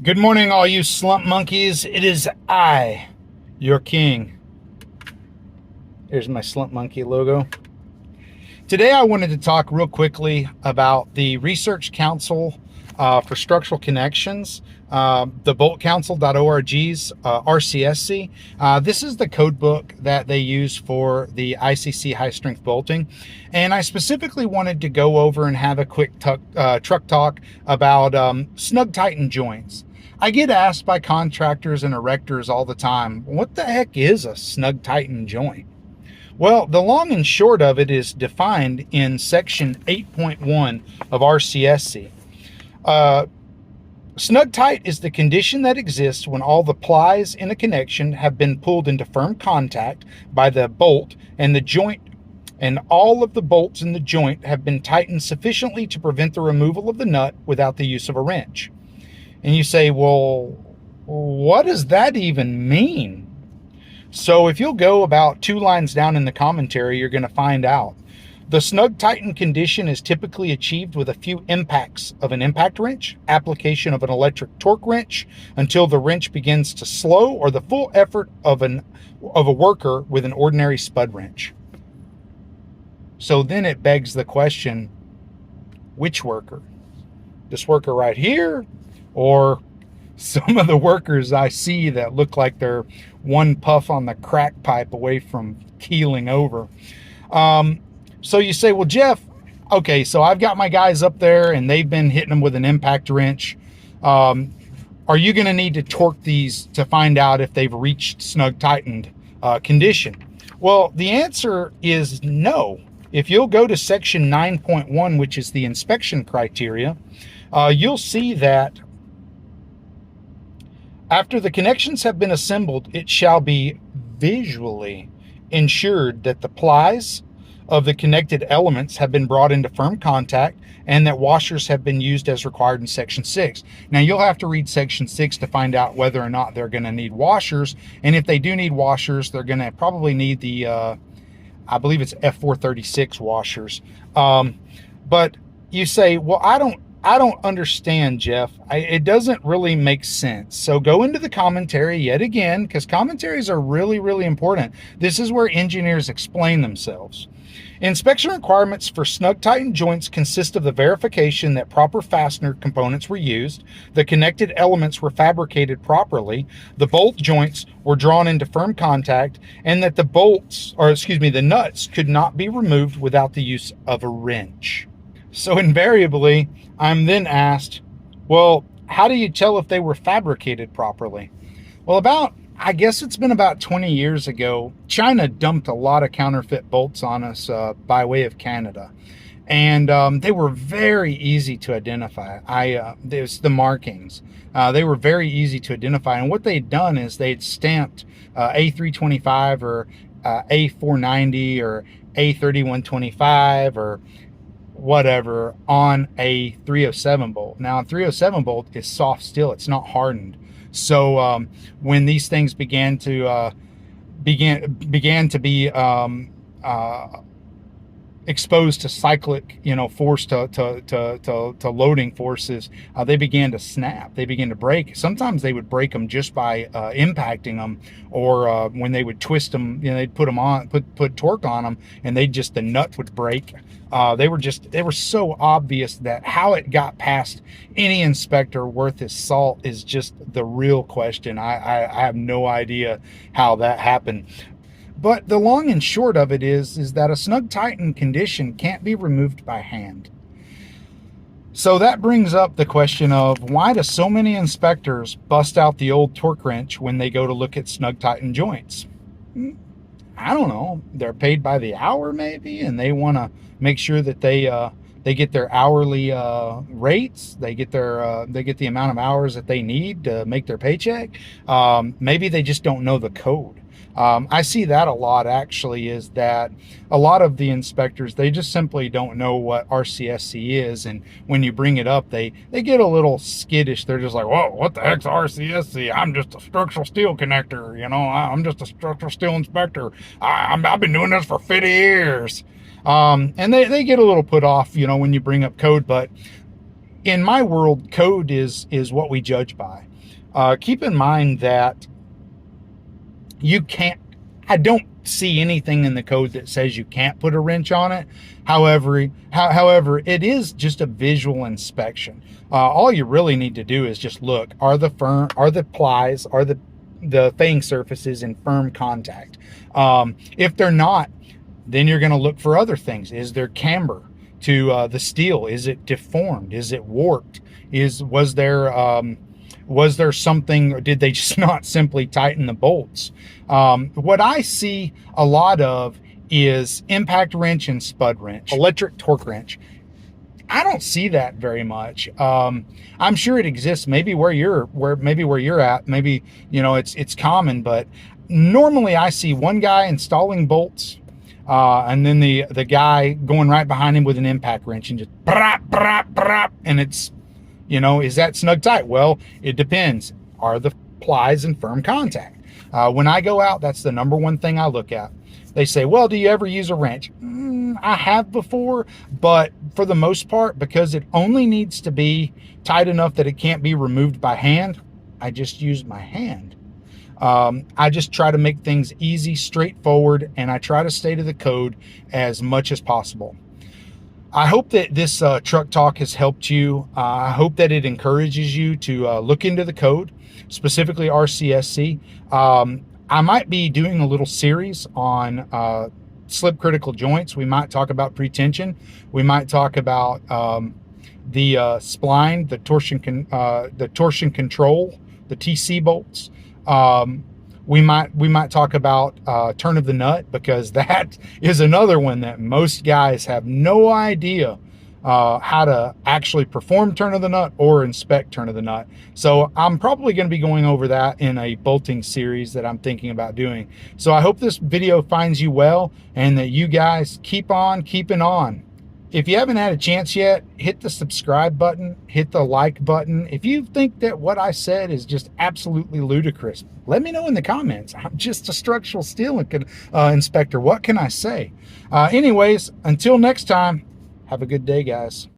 Good morning, all you slump monkeys. It is I, your king. Here's my slump monkey logo. Today I wanted to talk real quickly about the Research Council for Structural Connections, the boltcouncil.org's RCSC. This is the code book that they use for the ICC high strength bolting. And I specifically wanted to go over and have a quick truck talk about snug-tight joints. I get asked by contractors and erectors all the time, what the heck is a snug-tight joint? Well, the long and short of it is defined in section 8.1 of RCSC. Snug-tight is the condition that exists when all the plies in a connection have been pulled into firm contact by the bolt and the joint, and all of the bolts in the joint have been tightened sufficiently to prevent the removal of the nut without the use of a wrench. And you say, well, what does that even mean? So if you'll go about 2 lines down in the commentary, you're going to find out. The snug-tightened condition is typically achieved with a few impacts of an impact wrench, application of an electric torque wrench until the wrench begins to slow, or the full effort of a worker with an ordinary spud wrench. So then it begs the question, which worker? This worker right here, or some of the workers I see that look like they're one puff on the crack pipe away from keeling over. So you say, well, Jeff, okay, so I've got my guys up there and they've been hitting them with an impact wrench. Are you going to need to torque these to find out if they've reached snug-tightened condition? Well, the answer is no. If you'll go to section 9.1, which is the inspection criteria, you'll see that after the connections have been assembled, it shall be visually ensured that the plies of the connected elements have been brought into firm contact and that washers have been used as required in section 6. Now you'll have to read section 6 to find out whether or not they're going to need washers. And if they do need washers, they're going to probably need the, I believe it's F436 washers. But you say, well, I don't understand, Jeff. It doesn't really make sense. So go into the commentary yet again, because commentaries are really, really important. This is where engineers explain themselves. Inspection requirements for snug-tight joints consist of the verification that proper fastener components were used, the connected elements were fabricated properly, the bolt joints were drawn into firm contact, and that the nuts could not be removed without the use of a wrench. So invariably, I'm then asked, well, how do you tell if they were fabricated properly? Well, I guess it's been about 20 years ago, China dumped a lot of counterfeit bolts on us by way of Canada. And they were very easy to identify. There's the markings. They were very easy to identify. And what they'd done is they'd stamped A325 or A490 or A3125 or whatever on a 307 bolt. Now a 307 bolt is soft steel, it's not hardened. So when these things began to be exposed to cyclic, force to loading forces, they began to snap. They began to break. Sometimes they would break them just by impacting them, or when they would twist them, they'd put them on, put torque on them, and the nut would break. They were so obvious that how it got past any inspector worth his salt is just the real question. I have no idea how that happened. But the long and short of it is that a snug-tightened condition can't be removed by hand. So that brings up the question of, why do so many inspectors bust out the old torque wrench when they go to look at snug-tightened joints? I don't know. They're paid by the hour maybe, and they want to make sure that they get their hourly rates. They get the amount of hours that they need to make their paycheck. Maybe they just don't know the code. I see that a lot, actually, is that a lot of the inspectors, they just simply don't know what RCSC is, and when you bring it up, they get a little skittish. They're just like, whoa, what the heck's RCSC? I'm just a structural steel connector, I'm just a structural steel inspector. I've been doing this for 50 years. And they get a little put off, when you bring up code, but in my world, code is what we judge by. Keep in mind that you can't, I don't see anything in the code that says you can't put a wrench on it. However, it is just a visual inspection. All you really need to do is just look, are the plies, are the fang surfaces in firm contact? If they're not, then you're going to look for other things. Is there camber to the steel? Is it deformed? Is it warped? Was there something, or did they just not simply tighten the bolts? What I see a lot of is impact wrench and spud wrench, electric torque wrench. I don't see that very much. I'm sure it exists maybe where you're at. Maybe, you know, it's common, but normally I see one guy installing bolts, and then the guy going right behind him with an impact wrench and just brap, brap, brap, and it's, you know, is that snug tight? Well, it depends. Are the plies in firm contact? When I go out, that's the number one thing I look at. They say, well, do you ever use a wrench? I have before, but for the most part, because it only needs to be tight enough that it can't be removed by hand, I just use my hand. I just try to make things easy, straightforward, and I try to stay to the code as much as possible. I hope that this truck talk has helped you. I hope that it encourages you to look into the code, specifically RCSC. I might be doing a little series on slip critical joints. We might talk about pretension. We might talk about the spline, the torsion control, the TC bolts. We might talk about turn of the nut, because that is another one that most guys have no idea how to actually perform turn of the nut or inspect turn of the nut. So I'm probably going to be going over that in a bolting series that I'm thinking about doing. So I hope this video finds you well, and that you guys keep on keeping on. If you haven't had a chance yet, hit the subscribe button, hit the like button. If you think that what I said is just absolutely ludicrous, let me know in the comments. I'm just a structural steel inspector. What can I say? Anyways, until next time, have a good day, guys.